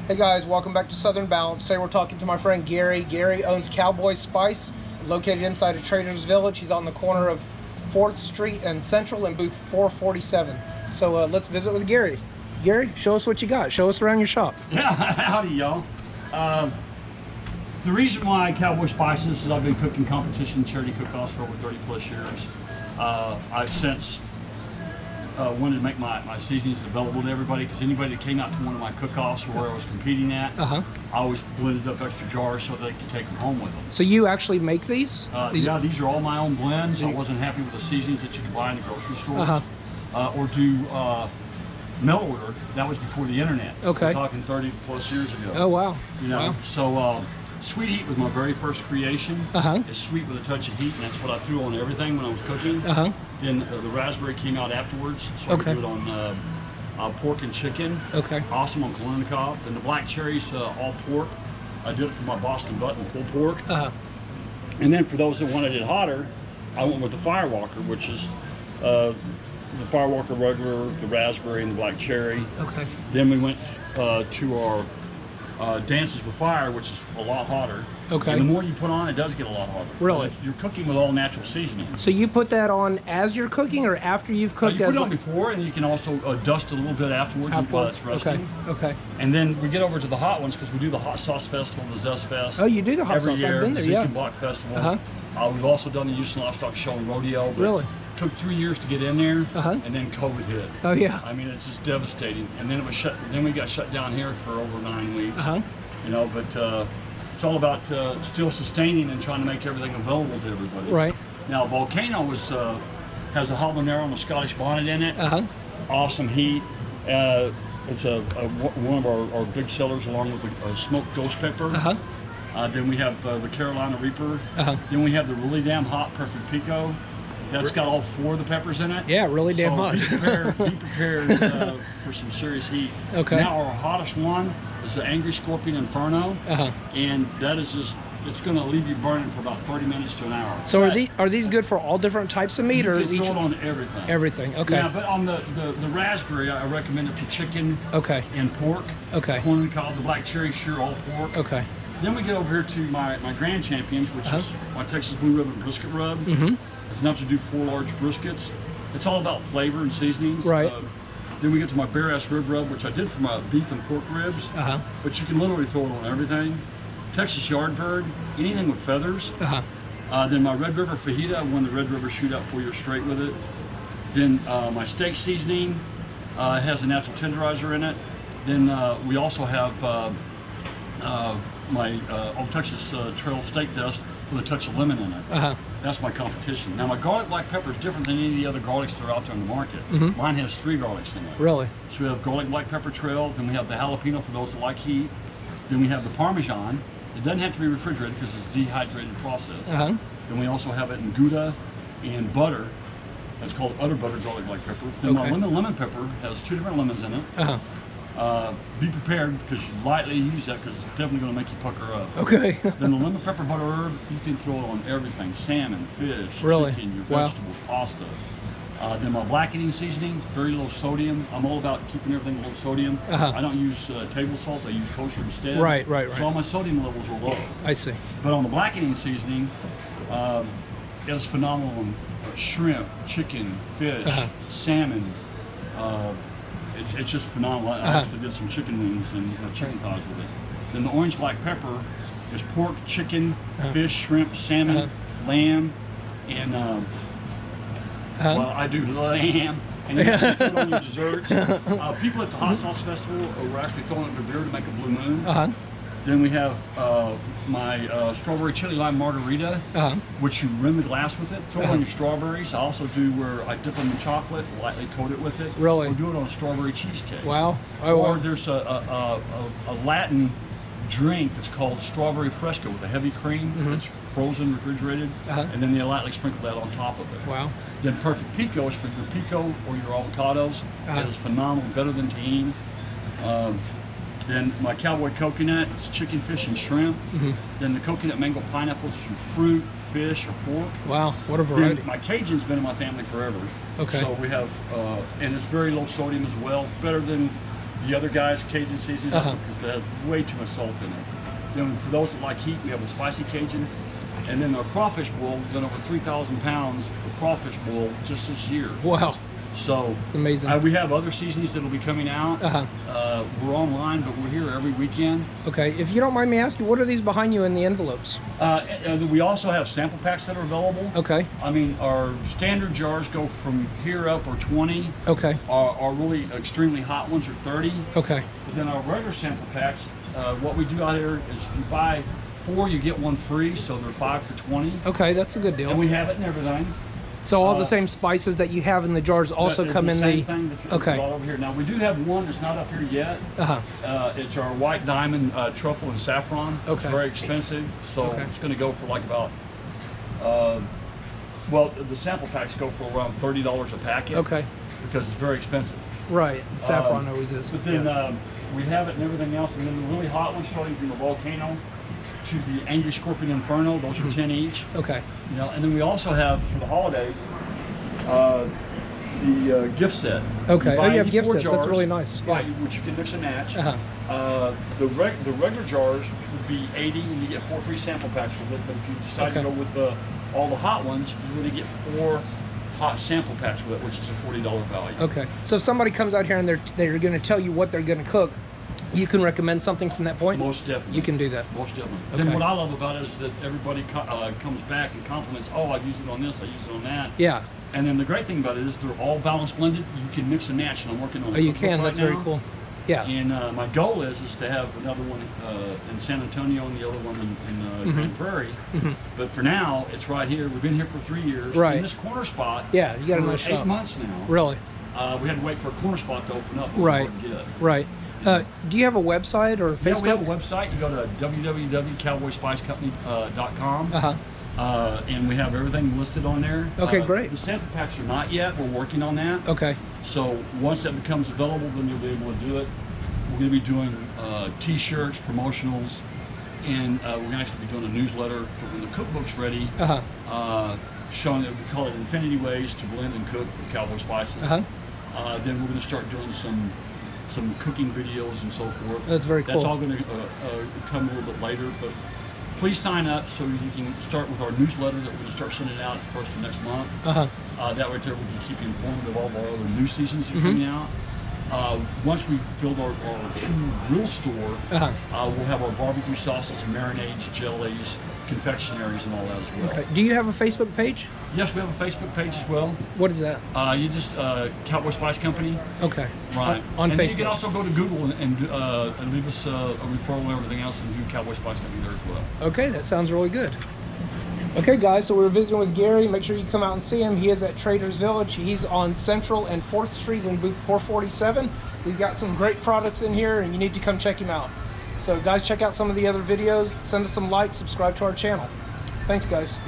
Hey guys, welcome back to Southern Balance. Today we're talking to my friend Gary. Gary owns Cowboy Spice, located inside of Traders Village. He's on the corner of 4th Street and Central in booth 447. So let's visit with Gary. Gary, show us what you got. Show us around your shop. Yeah, howdy y'all. The reason why Cowboy Spices is I've been cooking competition charity cook-offs for over 30 plus years. I've since wanted to make my seasonings available to everybody, because anybody that came out to one of my cook-offs where I was competing at, I always blended up extra jars so they could take them home with them. So you actually make these? Yeah, these are all my own blends. I wasn't happy with the seasonings that you could buy in the grocery store or do mail order. That was before the internet. Okay. We're talking 30 plus years ago. Oh wow. You know, wow. So Sweet Heat was my very first creation. It's sweet with a touch of heat, and that's what I threw on everything when I was cooking. Then the raspberry came out afterwards, so I could do it on pork and chicken. Awesome on corn on the cob. Then the black cherries, all pork. I did it for my Boston butt and pulled pork. And then for those that wanted it hotter, I went with the Firewalker, which is the Firewalker regular, the raspberry, and the black cherry. Then we went to our Dances with Fire, which is a lot hotter. And the more you put on, it does get a lot hotter. Really? You're cooking with all natural seasonings. So you put that on as you're cooking, or after you've cooked? You put it on before, and you can also dust a little bit afterwards. While it's resting. And then we get over to the hot ones, because we do the Hot Sauce Festival, the Zest Fest. Oh, you do the Hot every Sauce? year, I've been there, the Zikin Block Festival. We've also done the Houston Livestock Show and Rodeo. Really? Took 3 years to get in there, and then COVID hit. Oh yeah. I mean, it's just devastating. And then it was shut. Then we got shut down here for over 9 weeks. You know, but it's all about still sustaining and trying to make everything available to everybody. Right. Now, Volcano has a habanero and a Scottish bonnet in it. Awesome heat. It's one of our big sellers, along with the smoked ghost pepper. Then we have the Carolina Reaper. Then we have the really damn hot Perfect Pico. That's got all 4 of the peppers in it. Yeah, really damn hot. Be prepared for some serious heat. Now our hottest one is the Angry Scorpion Inferno, and that is just, it's going to leave you burning for about 30 minutes to an hour. So are these good for all different types of meat, or is each throw it on everything? Everything. Yeah, but on the raspberry, I recommend it for chicken and pork. Corn on the cob, the black cherry, sure, all pork. Then we get over here to my Grand Champions, which is my Texas Blue Ribbon Brisket Rub. It's enough to do 4 large briskets. It's all about flavor and seasonings. Then we get to my Bare Ass Rib Rub, which I did for my beef and pork ribs. But you can literally throw it on everything. Texas Yardbird, anything with feathers. Then my Red River Fajita, I won the Red River Shootout 4 years straight with it. Then my steak seasoning has a natural tenderizer in it. Then we also have my Old Texas Trail Steak Dust with a touch of lemon in it. That's my competition. Now my garlic black pepper is different than any of the other garlics that are out there in the market. Mine has 3 garlics in it. Really? So we have garlic black pepper trail, then we have the jalapeno for those that like heat, then we have the Parmesan. It doesn't have to be refrigerated because it's a dehydrated process. Then we also have it in Gouda and butter. That's called Utter Butter Garlic Black Pepper. Then my lemon pepper has 2 different lemons in it. Be prepared, because you lightly use that, because it's definitely going to make you pucker up. Then the lemon pepper butter herb, you can throw it on everything: salmon, fish, chicken, your vegetables, pasta. Then my Blackening Seasonings, very low sodium. I'm all about keeping everything low sodium. I don't use table salt, I use kosher instead. So all my sodium levels are low. I see. But on the Blackening Seasoning, it's phenomenal on shrimp, chicken, fish, salmon. It's just phenomenal. I actually did some chicken wings and chicken thighs with it. Then the orange black pepper is pork, chicken, fish, shrimp, salmon, lamb, and well, I do lamb. And you can put it on your desserts. People at the Hot Sauce Festival were actually throwing it in their beer to make a blue moon. Then we have my strawberry chili lime margarita, which you rim the glass with it. Throw on your strawberries. I also do where I dip them in chocolate, lightly coat it with it. Really? Or do it on a strawberry cheesecake. Wow. Or there's a Latin drink that's called strawberry fresco with a heavy cream that's frozen, refrigerated, and then they lightly sprinkle that on top of it. Wow. Then Perfect Pico is for your pico or your avocados. It is phenomenal, better than tahini. Then my Cowboy Coconut is chicken, fish, and shrimp. Then the Coconut Mango Pineapple is your fruit, fish, or pork. Wow, what a variety. Then my Cajun's been in my family forever. So we have, and it's very low sodium as well, better than The other guys, Cajun seasonings, because they have way too much salt in it. Then for those that like heat, we have a spicy Cajun. And then our Crawfish Boil, we've done over 3,000 pounds of Crawfish Boil just this year. Wow. So it's amazing. We have other seasonings that will be coming out. We're online, but we're here every weekend. Okay. If you don't mind me asking, what are these behind you in the envelopes? We also have sample packs that are available. Okay. I mean, our standard jars go from here up, or 20. Okay. Our really extremely hot ones are 30. Okay. But then our regular sample packs, what we do out here is if you buy 4, you get 1 free, so they're 5 for 20. Okay, that's a good deal. And we have it in everything. So all the same spices that you have in the jars also come in the same thing that's all over here. Now we do have one that's not up here yet. It's our white diamond truffle and saffron. Okay. It's very expensive, so it's going to go for like about well, the sample packs go for around $30 a packet. Okay. Because it's very expensive. Right. Saffron always is. But then we have it and everything else, and then the really hot ones, starting from the volcano to the Angry Scorpion Inferno, those are 10 each. Okay. You know, and then we also have for the holidays the gift set. Okay. Oh, you have gift sets. That's really nice. Right, which you can mix and match. The regular jars would be 80, and you get 4 free sample packs with it. But if you decide to go with all the hot ones, you really get 4 hot sample packs with it, which is a $40 value. Okay. So if somebody comes out here and they're going to tell you what they're going to cook, you can recommend something from that point? Most definitely. You can do that? Most definitely. Okay. Then what I love about it is that everybody comes back and compliments, oh, I've used it on this, I used it on that. Yeah. And then the great thing about it is they're all balance blended. You can mix and match, and I'm working on it. Oh, you can? That's very cool. Yeah. And my goal is to have another one in San Antonio and the other one in Grand Prairie. But for now, it's right here. We've been here for 3 years. Right. In this corner spot. Yeah, you got a nice shop. 8 months now. Really? We had to wait for a corner spot to open up. Right. Right. Do you have a website or Facebook? Yeah, we have a website. You go to www.cowboyspicecompany.com. And we have everything listed on there. Okay, great. The sample packs are not yet. We're working on that. Okay. So once that becomes available, then you'll be able to do it. We're going to be doing T-shirts, promotionals, and we're going to actually be doing a newsletter when the cookbook's ready, showing that we call it Infinity Ways to Blend and Cook with Cowboy Spices. Then we're going to start doing some cooking videos and so forth. That's very cool. That's all going to come a little bit later, but please sign up so you can start with our newsletter that we're going to start sending out first of next month. That right there, we can keep you informed of all of our other new seasons that are coming out. Once we build our true real store, we'll have our barbecue sauces, marinades, jellies, confectionaries, and all that as well. Okay. Do you have a Facebook page? Yes, we have a Facebook page as well. What is that? You just Cowboy Spice Company. Okay. Right. On Facebook. You can also go to Google and leave us a referral and everything else, and do Cowboy Spice Company there as well. Okay, that sounds really good. Okay, guys, so we were visiting with Gary. Make sure you come out and see him. He is at Trader's Village. He's on Central and 4th Street in booth 447. He's got some great products in here, and you need to come check him out. So, guys, check out some of the other videos. Send us some likes. Subscribe to our channel. Thanks, guys.